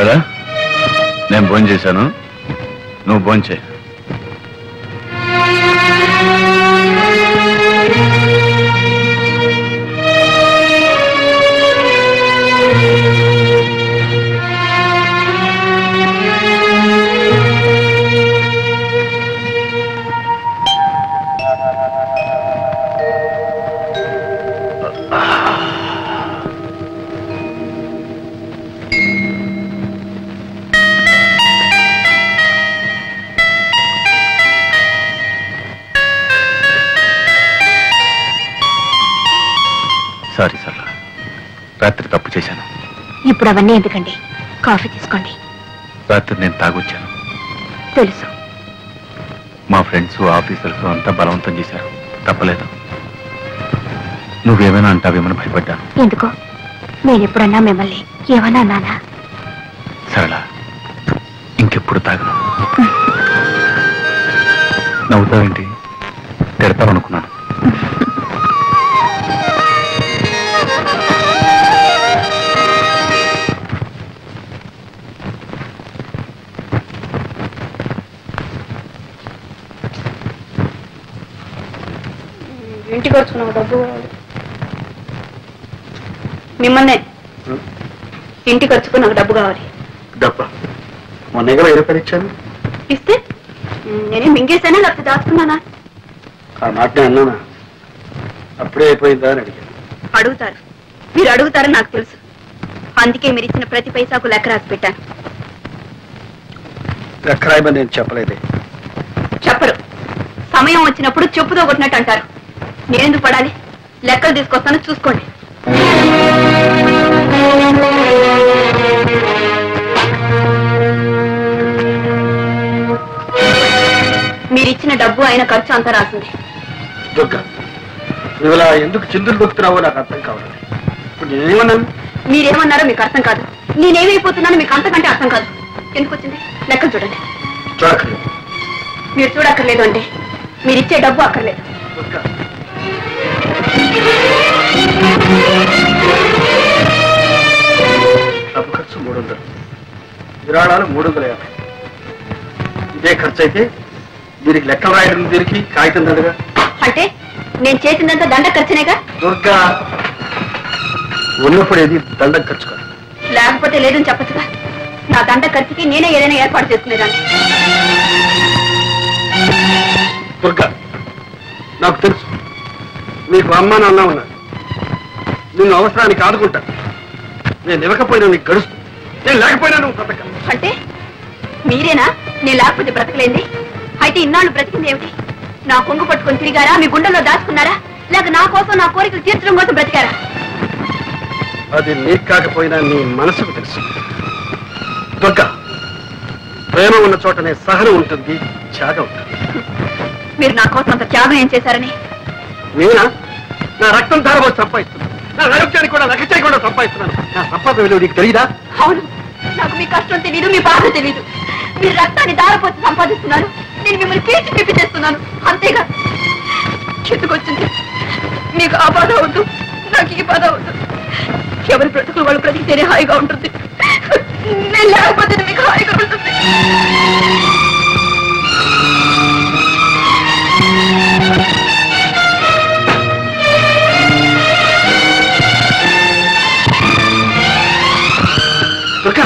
సరేనా? నేను భోజనం చేశాను, నువ్వు భోజనం చేయి. సారీ సరళ, రాత్రి తప్పు చేశాను. ఇప్పుడు అవన్నీ ఎందుకండి, కాఫీ తీసుకోండి. రాత్రి నేను తాగొచ్చాను. తెలుసు. మా ఫ్రెండ్స్ ఆఫీసర్స్ అంతా బలవంతం చేశారు, తప్పలేదు. నువ్వేమైనా అంటావేమని భయపడ్డాను. ఎందుకో? నేను ఎప్పుడన్నా మిమ్మల్ని ఏమన్నా అన్నానా? సరళ, ఇంకెప్పుడు తాగను. నవ్వుతావేంటి? తిడతావనుకున్నాను. ఇంటికి వచ్చుకున్నావు డబ్బు మిమ్మల్నే. ఇంటికి వచ్చుకుని నాకు డబ్బు కావాలి. డబ్బా? మొన్న రూపాయలు ఇచ్చాను. ఇస్తే నేనే మింగేశానా లేకపోతే దాచుకున్నానా? ఆ మాట అన్నానా? అప్పుడే అయిపోయిందా అని అడిగాను. అడుగుతారు, మీరు అడుగుతారని నాకు తెలుసు. అందుకే మీరు ఇచ్చిన ప్రతి పైసాకు లెక్క రాసి పెట్టాను. లెక్క రాయమని నేను చెప్పలేదే. చెప్పరు. సమయం వచ్చినప్పుడు చెప్పుతో కొట్టినట్టు అంటారు. నేనెందుకు పడాలి? లెక్కలు తీసుకొస్తాను, చూసుకోండి. మీరిచ్చిన డబ్బు అయిన ఖర్చు అంతా రాసింది. దుర్గా, నువ్వు ఇలా ఎందుకు చిందులు దొక్కుతున్నావో నాకు అర్థం కావాలి. ఇప్పుడు నేనేమన్నాను? మీరేమన్నారో మీకు అర్థం కాదు, నేనేమైపోతున్నానో మీకు అంతకంటే అర్థం కాదు. ఎందుకు వచ్చింది? లెక్కలు చూడండి. చూడక్కర్లేదు. మీరు చూడక్కర్లేదు అంటే మీరిచ్చే డబ్బు అక్కర్లేదు. డబ్బు ఖర్చు 300, విరాళాలు 350. ఇదే ఖర్చు అయితే దీనికి లెక్కలు రాయడం దీనికి కాగితం దండగా. అంటే నేను చేసిందంతా దండ ఖర్చునేగా? దుర్గా, ఉన్నప్పుడు ఏది దండ ఖర్చు కాదు. లేకపోతే లేదని చెప్పచ్చుగా. నా దండ ఖర్చుకి నేనే ఏదైనా ఏర్పాటు చేసుకునేదాన్ని. దుర్గా, నాకు తెలుసు నీకు అమ్మ నాన్న ఉన్నారు. నిన్ను అవసరానికి ఆదుకుంటా. నేను ఇవ్వకపోయినా నీకు గడుస్తు, నేను లేకపోయినా నువ్వు బ్రతక. అంటే మీరేనా నేను లేకపోతే బ్రతకలేంది? అయితే ఇన్నాళ్ళు బ్రతికింది ఏమిటి? నా కొంగు పట్టుకొని తిరిగారా? మీ గుండెల్లో దాచుకున్నారా? లేక నా కోసం నా కోరికలు తీర్చడం కోసం బ్రతికారా? అది నీకు కాకపోయినా నీ మనసుకు తెలుసు. దుర్గా, ప్రేమ ఉన్న చోటనే సహనం ఉంటుంది, త్యాగం ఉంటుంది. మీరు నా కోసం అంత త్యాగం ఏం చేశారని? నేనా? నా రక్తం ధారపోసి సంపాదిస్తున్నాను. నా ఆరోగ్యానికి కూడా లెక్క చేయకుండా సంపాదిస్తున్నాను. నా సంపాదన విలువ నీకు తెలియదా? అవును, నాకు మీ కష్టం తెలీదు, మీ బాధ తెలీదు. మీరు రక్తాన్ని దారపోసి సంపాదిస్తున్నారు, నేను మిమ్మల్ని పీల్చి పిప్పి చేస్తున్నాను, అంతేగా. చెట్టుకొచ్చింది. మీకు ఆ బాధ వద్దు, నాకు ఈ బాధ వద్దు. ఎవరి బ్రతుకులు వాళ్ళు బ్రతికితేనే హాయిగా ఉంటుంది. నేను లేకపోతే మీకు హాయిగా ఉంటుంది. దుర్గా,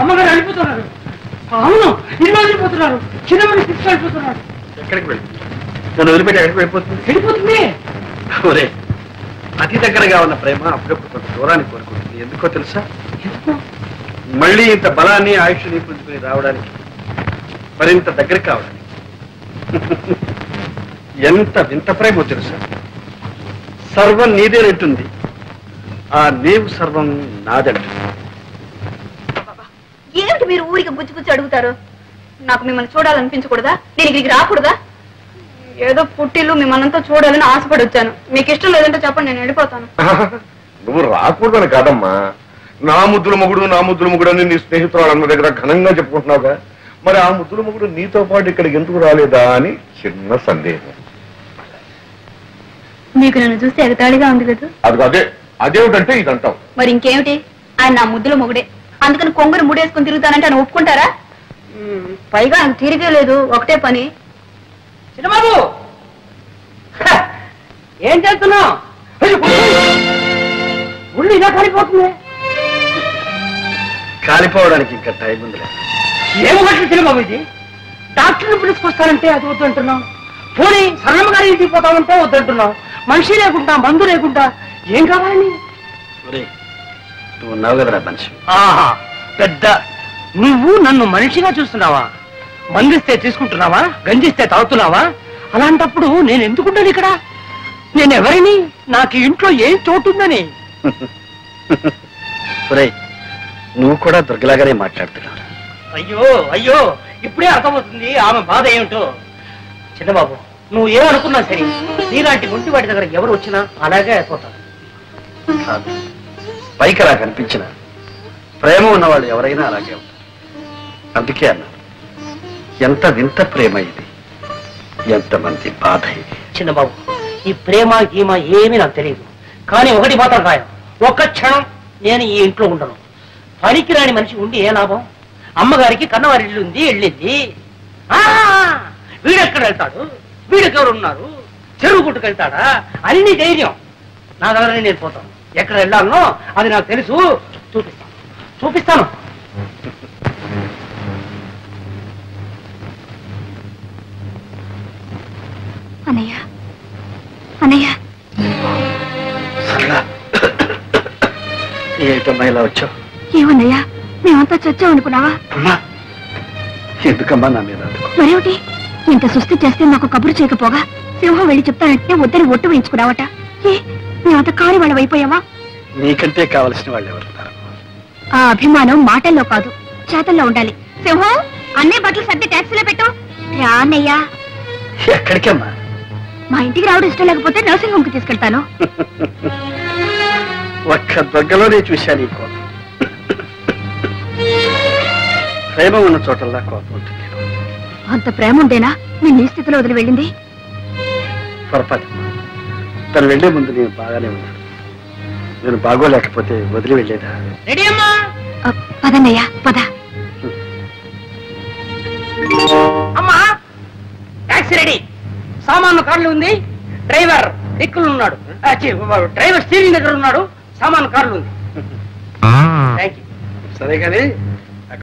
అమ్మగారు వెళ్ళిపోతున్నారు. అవును, ఇల్లు వెళ్ళిపోతున్నారు. చిన్నమని తీసుకెళ్ళిపోతున్నారు. ఎక్కడికి వెళ్ళి నన్ను వదిలిపెట్టి ఎక్కడికి వెళ్ళిపోతుంది? వెళ్ళిపోతుంది. ఒరే, అతి దగ్గరగా ఉన్న ప్రేమ అప్పుడప్పుడు కొంత దూరాన్ని కోరుకుంటుంది. ఎందుకో తెలుసా? మళ్ళీ ఇంత బలాన్ని ఆయుష్ని పుంజుకుని రావడానికి, మరింత దగ్గర కావడానికి. ఎంత వింత ప్రేమో తెలుసా? సర్వం నీదేనంటుంది, ఆ నీవు సర్వం నాదంటుంది. ఏమిటి మీరు ఊరికి బుచ్చి బుచ్చి అడుగుతారు? నాకు మిమ్మల్ని చూడాలనిపించకూడదా? నేను ఇక్కడికి రాకూడదా? ఏదో పుట్టిల్లు మిమ్మల్నంతా చూడాలని ఆశపడి వచ్చాను. మీకు ఇష్టం లేదంటే చెప్పండి, నేను వెళ్ళిపోతాను. నువ్వు రాకూడదని కాదమ్మా, నా ముద్దుల మొగుడు అని నీ స్నేహితురాలు అన్న దగ్గర ఘనంగా చెప్పుకుంటున్నావుగా. మరి ఆ ముద్దుల మొగుడు నీతో పాటు ఇక్కడికి ఎందుకు రాలేదా అని చిన్న సందేహం. మీకు నన్ను చూస్తే ఎగతాళిగా ఉంది కదా. అదే అదేమిటంటే ఇదంటావు. మరి ఇంకేమిటి, ఆయన నా ముద్దుల మొగుడే, అందుకని కొంగురు ముడేసుకుని తిరుగుతానంటే ఆయన ఒప్పుకుంటారా? పైగా ఆయన తిరిగే లేదు, ఒకటే పని. చిన్నబాబు ఏం చేస్తున్నావు? ఉళ్ళు ఇలా కాలిపోతుంది. కాలిపోవడానికి ఇంకా టైం ఉంది. ఏమో చిన్నబాబు, ఇది డాక్టర్ని పిలుచుకొస్తానంటే అది వద్దంటున్నావు, పోనీ సరళమ్మ గారి ఇంటికి పోతామంటే వద్దంటున్నావు, మనిషి లేకుండా మందు లేకుండా ఏం కావాలని? నువ్వు ఉన్నావు కదరా మనిషి. పెద్ద నువ్వు నన్ను మనిషిగా చూస్తున్నావా? మందిస్తే తీసుకుంటున్నావా? గంజిస్తే తాగుతున్నావా? అలాంటప్పుడు నేను ఎందుకుంటాను ఇక్కడ? నేను ఎవరిని? నాకు ఇంట్లో ఏం చోటుందని? నువ్వు కూడా దుర్గలాగానే మాట్లాడుతున్నావు. అయ్యో అయ్యో, ఇప్పుడే అర్థమవుతుంది ఆమె బాధ ఏమిటో. చిన్నబాబు, నువ్వు ఏమనుకున్నా సరే, నీలాంటి ఒంటి వాటి దగ్గర ఎవరు వచ్చినా అలాగే అయిపోతారు. కాదు, పైకి అలా కనిపించిన ప్రేమ ఉన్నవాళ్ళు ఎవరైనా అలాగే ఉంటారు. అందుకే అన్నా, ఎంత వింత ప్రేమ ఇది, ఎంతమంది బాధ ఇది. చిన్నబాబు, ఈ ప్రేమ గీమ ఏమీ నాకు తెలియదు, కానీ ఒకటి మాత్రం ఖాయం, ఒక్క క్షణం నేను ఈ ఇంట్లో ఉండను. పనికిరాని మనిషి ఉండి ఏ లాభం? అమ్మగారికి కన్నవారి ఇల్లు ఉంది, వెళ్ళింది. వీడెక్కడ వెళ్తాడు? వీడెవరు ఉన్నారు? చెరువు గుట్టుకెళ్తాడా? అన్ని ధైర్యం నా దగ్గర. నేను పోతాను, ఎక్కడ వెళ్ళాలనో అది నాకు తెలుసు. చూపిస్తాను. అన్నయ్య, అన్నయ్య, ఏమిటమ్మా ఇలా వచ్చావు? ఏమన్నయ్యా, మేమంతా చచ్చామనుకున్నావా? ఎందుకమ్మా నా మీద? మరేమిటి, ఇంత సుస్థి చేస్తే నాకు కబురు చేయకపోగా సింహం వెళ్ళి చెప్తానంటే వద్దని ఒట్టు వేయించుకున్నావట. మేమంతా కాని వాళ్ళం అయిపోయావా? నీకంటే కావలసిన వాళ్ళు ఎవరున్నారు? ఆ అభిమానం మాటల్లో కాదు, చేతల్లో ఉండాలి. సింహం, అన్నీ బట్టలు సర్ది ట్యాక్సీలో పెట్టు. రా అన్నయ్యా. ఎక్కడికమ్మా? మా ఇంటికి రావడం ఇష్టం లేకపోతే నర్సింగ్ హోమ్కి తీసుకెళ్తాను. ఒక్క దగ్గరలోనే చూశాను ఈ కోపం. ప్రేమ ఉన్న చోటల్లా కోపం ఉంటుంది. అంత ప్రేమ ఉండేనా మీ నీ స్థితిలో వదిలి వెళ్ళింది? పొరపాటు. తను వెళ్లే ముందు నేను బాగానే ఉన్నాను. నేను బాగోలేకపోతే వదిలి వెళ్ళేదా? పదన్నయ్యా, పద. అమ్మా, టాక్సీ రెడీ, సామాను కార్లు ఉంది, డ్రైవర్ దిక్కులు ఉన్నాడు, డ్రైవర్ స్టీరింగ్ దగ్గర ఉన్నాడు, సామాను కార్లు ఉంది. సరే కానీ